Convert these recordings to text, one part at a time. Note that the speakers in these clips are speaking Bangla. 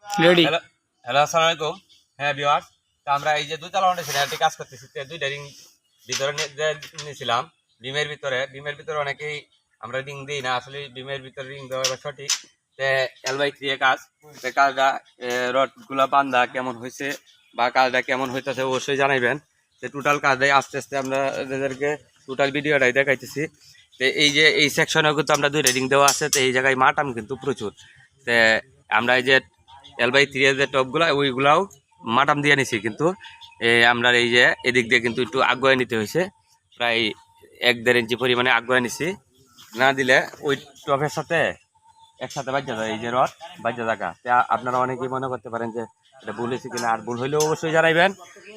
রেডি। হ্যালো হ্যালো, আসসালামু আলাইকুম। হ্যাঁ ভিউয়ার্স, তো আমরা এই যে দুইতলা ফাউন্ডেশনে একটি কাজ করতেছি। তো দুইটা রিং ভিতরে নিয়েছিলাম। বিমের ভিতরে অনেকেই আমরা রিং দিই না, আসলে বিমের ভিতরে রিং দেওয়া সঠিক। তে L/3 এ কাজ, তো কাজটা রডগুলা বান্ধা কেমন হয়েছে বা কাজটা কেমন হইতেছে অবশ্যই জানাইবেন। তো টোটাল কাজে আস্তে আস্তে আমরা এদেরকে টোটাল ভিডিওটাই দেখাইতেছি। তো এই যে এই সেকশনেও কিন্তু আমরা দুইটা রিং দেওয়া আছে। তো এই জায়গায় মাটাম কিন্তু প্রচুর। তো আমরা এই যে L/3 এর যে টপগুলা ওইগুলাও মাটাম দিয়ে নিছি, কিন্তু আমরা এই যে এদিক দিয়ে কিন্তু একটু আগুয়ে নিতে হয়েছে, প্রায় 1-1.5 ইঞ্চি পরিমাণে আগুয়ে নিছি। না দিলে ওই টপের সাথে একসাথে বাজ্যা যায়, এই যে রড বাজ্যা থাকা। আপনারা অনেকেই মনে করতে পারেন যে এটা ভুল হয়েছে কিনা, আর ভুল হইলেও অবশ্যই জানাইবেন,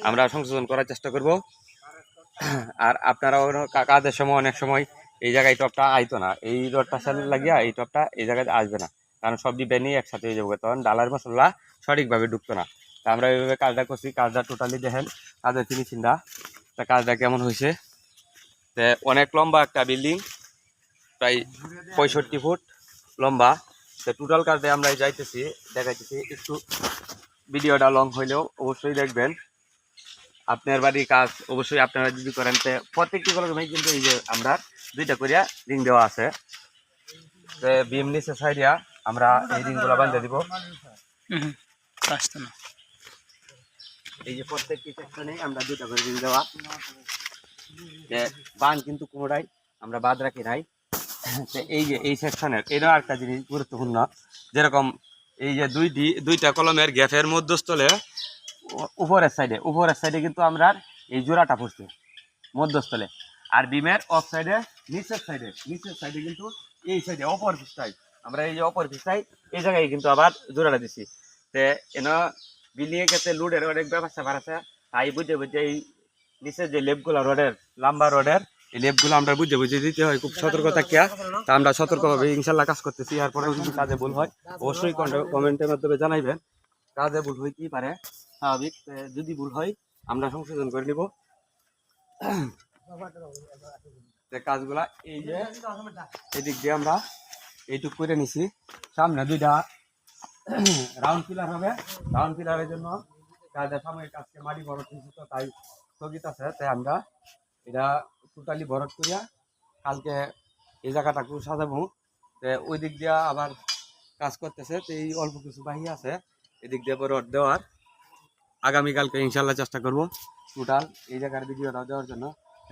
আমরা সংশোধন করার চেষ্টা করব। আর আপনারা কাজের সময় অনেক সময় এই জায়গায় টপটা আইতো না, এই রডটা সামনে লাগিয়া এই টপটা এই জায়গায় আসবে না, কারণ সব ডিবে নিয়ে একসাথে হয়ে যাবে, তখন ডালার মশলা সঠিকভাবে ঢুকতো না। তা আমরা এইভাবে কাজটা করছি। কাজটা টোটালি দেখেন কাজের ফিনিশিংটা, তা কাজটা কেমন হয়েছে। তো অনেক লম্বা একটা বিল্ডিং, প্রায় 65 ফুট লম্বা। তো টোটাল কাজটা আমরা যাইতেছি দেখাইতেছি, একটু ভিডিওটা লং হইলেও অবশ্যই দেখবেন। আপনার বাড়ির কাজ অবশ্যই আপনারা যদি করেন, তো প্রত্যেকটি কলমে কিন্তু এই যে আমরা দুইটা করিয়া রিং দেওয়া আছে। তো বিম নিচে সাইডিয়া আমরা এই রিংগুলো বাঁধে দিব। এই যে প্রত্যেকটি সেকশনে আমরা দুইটা করে রিং দেওয়া, বান কিন্তু কোনোটাই আমরা বাদ রাখি নাই। তো এই যে এই সেকশনের এটা একটা জিনিস গুরুত্বপূর্ণ, যেরকম এই যে দুইটা কলমের গ্যাপের মধ্যস্থলে উপরের সাইডে কিন্তু আমরা এই জোড়াটা পড়ছে মধ্যস্থলে, আর বিমের অফ সাইডে নিচের সাইডে কিন্তু এই সাইডে অপর পৃষ্ঠায় আমরা এই যে অপর পৃষ্ঠায় এই জায়গায় কিন্তু আবার জোড়াটা দিছি। তে এনে বিল্ডিং এর ক্ষেত্রে লোডের অনেক ব্যবস্থা বাড়াচ্ছে, তাই বুঝে এই নিচের যে লেপগুলো রডের লম্বা রডের এই লেপগুলো আমরা বুঝে দিতে হয় খুব সতর্কতা কিয়া। তা আমরা সতর্কভাবে ইনশাল্লাহ কাজ করতেছি। এরপরেও যদি কাজে ভুল হয় অবশ্যই কমেন্টের মাধ্যমে জানাইবেন। কাজে ভুল হইতেই পারে, স্বাভাবিক। যদি ভুল হয় আমরা সংশোধন করে নিব। কাজগুলা এই যে এদিক দিয়ে আমরা এইটুক করে নিছি। সামনে দুইটা রাউন্ড পিলার হবে, রাউন্ড পিলারের জন্য কাজের সাময়িক আজকে মাটি ভরট নিচ্ছি, তো তাই স্থগিত আছে। তাই আমরা এটা টোটালি ভরট করিয়া কালকে এই জায়গাটাকে সাজাবো। ওই দিক দিয়া আবার কাজ করতেছে, তো এই অল্প কিছু বাহি আছে এদিক দিয়ে রড দেওয়ার। আগামীকালকে ইনশাল্লাহ চেষ্টা করব টোটাল এই জায়গার ভিডিওটা দেওয়ার জন্য।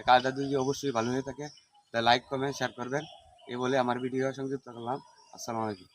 কাজটা যদি অবশ্যই ভালো হয়ে থাকে তাহলে লাইক কমেন্ট শেয়ার করবেন। এই বলে আমার ভিডিও সংযুক্ত করলাম। আসসালামু আলাইকুম।